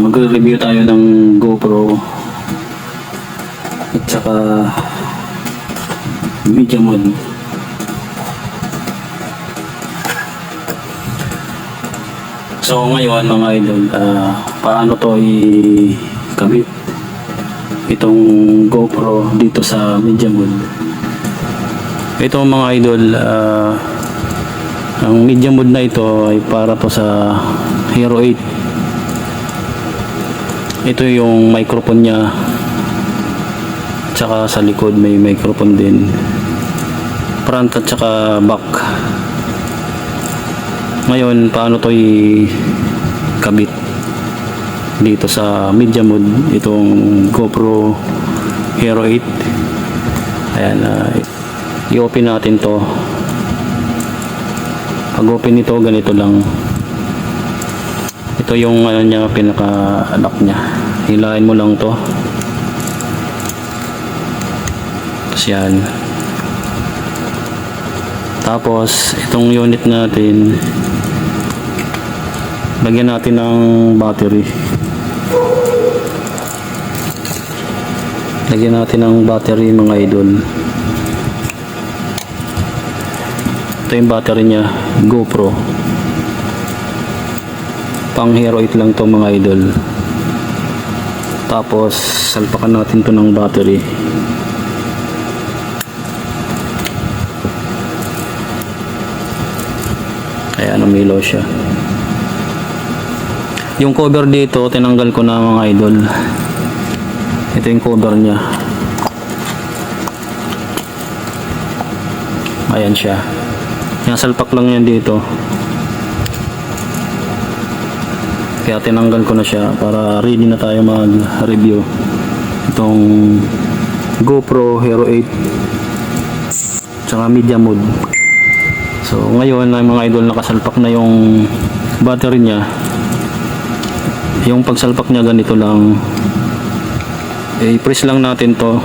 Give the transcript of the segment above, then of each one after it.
magre-review tayo ng GoPro at saka Media Mod. So ngayon mga idol, paano to ikabit itong GoPro dito sa Media Mod. Ito mga idol, ang Media Mod na ito ay para to sa Hero 8. Ito yung microphone niya, tsaka sa likod may microphone din, front at tsaka back. Ngayon paano to ikabit dito sa Media Mod itong GoPro Hero 8. Ayan, i-open natin to. Pag open nito, ganito lang. Ito yung ano niya, pinaka-lock niya. Hilahin mo lang to. Tapos yan. Tapos itong unit natin, lagyan natin ng battery. Lagyan natin ng battery mga idol. Ito yung battery niya, GoPro. Pang Hero 8 lang to mga idol. Tapos salpakan natin to ng battery. Ayan, umilaw siya. Yung cover dito tinanggal ko na mga idol. Ito yung cover nya. Ayan siya. Yung salpak lang yan dito. Kaya tinanggal ko na siya para ready na tayo mag-review itong GoPro Hero 8 tsaka Media Mod. So ngayon ay mga idol, nakasalpak na yung battery niya. Yung pagsalpak niya ganito lang, i-press lang natin to.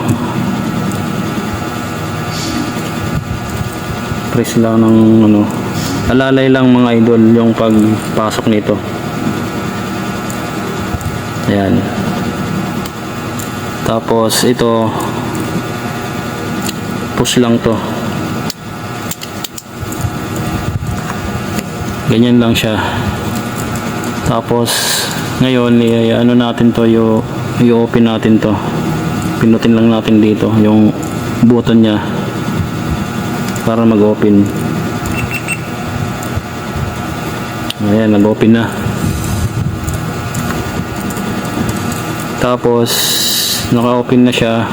Press lang ng ano, alalay lang mga idol yung pagpasok nito. Ayan. Tapos ito, push lang to. Ganyan lang siya. Tapos ngayon ano natin to, i-open natin to. Pinutin lang natin dito yung button nya para mag-open. Ayan, nag-open na. Tapos naka-open na siya.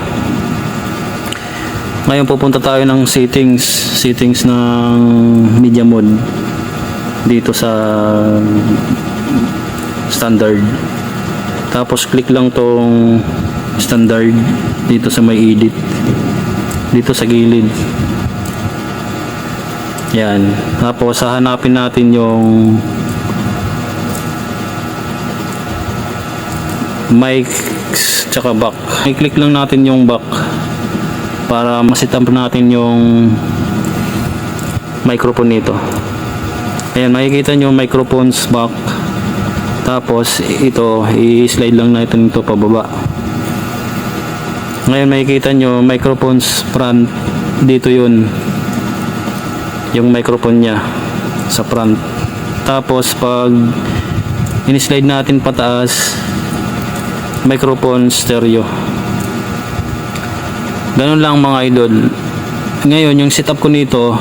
Ngayon pupunta tayo ng settings ng Media Mod dito sa standard. Tapos click lang tong standard dito sa may edit, dito sa gilid. Yan. Tapos hahanapin natin yung mic tsaka back. I-click lang natin yung back para ma-setup natin yung microphone nito. Ayan, makikita nyo microphones back. Tapos ito, i-slide lang natin ito pababa. Ngayon makikita nyo microphones front, dito yun yung microphone nya sa front. Tapos pag in-slide natin pataas, microphone stereo. Ganun lang mga idol. Ngayon yung setup ko nito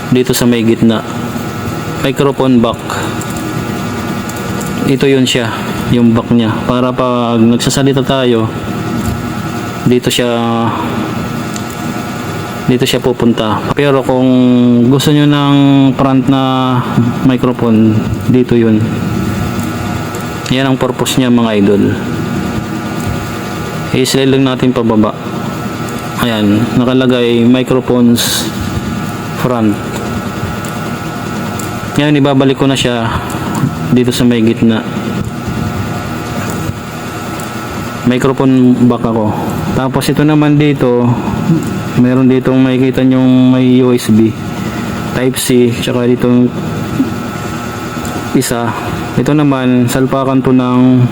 dito sa may gitna, microphone back. Ito yun siya, yung back nya, para pag nagsasalita tayo dito siya pupunta. Pero kung gusto nyo ng front na microphone, dito yun. Yan ang purpose niya mga idol. I-slide lang natin pababa. Ayan, nakalagay microphones front. Ngayon ibabalik ko na siya dito sa may gitna. Microphone back ako. Tapos ito naman dito, meron ditong makikita nyong may USB Type C, tsaka ditong isa Ito naman, salpakan to ng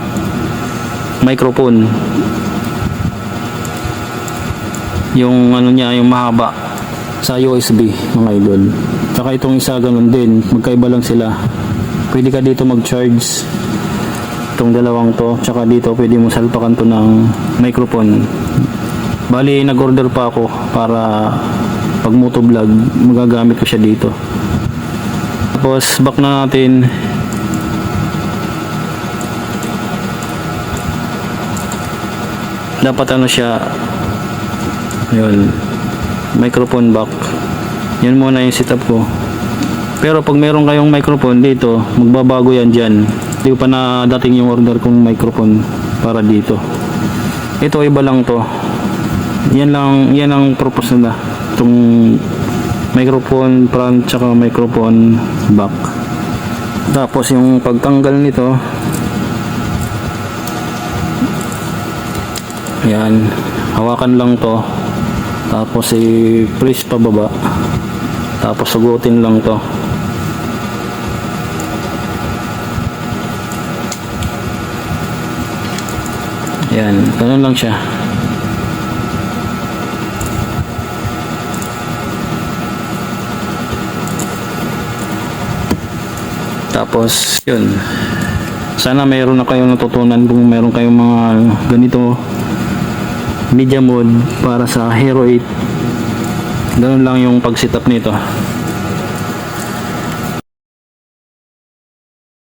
microphone. Yung ano niya, yung mahaba sa USB, mga idol. Tsaka itong isa ganun din, magkaiba lang sila. Pwede ka dito mag-charge itong dalawang to, tsaka dito pwede mo salpakan to ng microphone. Bali, nag-order pa ako para pag motovlog, magagamit ko siya dito. Tapos, back na natin. Dapat ano siya, yun, microphone back. Yan muna yung setup ko. Pero pag meron kayong microphone dito, magbabago yan dyan. Hindi pa na dating yung order kong microphone para dito. Ito iba lang to. Yan lang, yan ang purpose nila. Itong microphone front tsaka microphone back. Tapos yung pagtanggal nito, yan, hawakan lang to. Tapos i-press pababa. Tapos sugutin lang to. Yan, ganun lang siya. Tapos, yun. Sana mayroon na kayong natutunan kung mayroon kayong mga ganito media mode para sa Hero 8. Ganun lang yung pag-setup nito.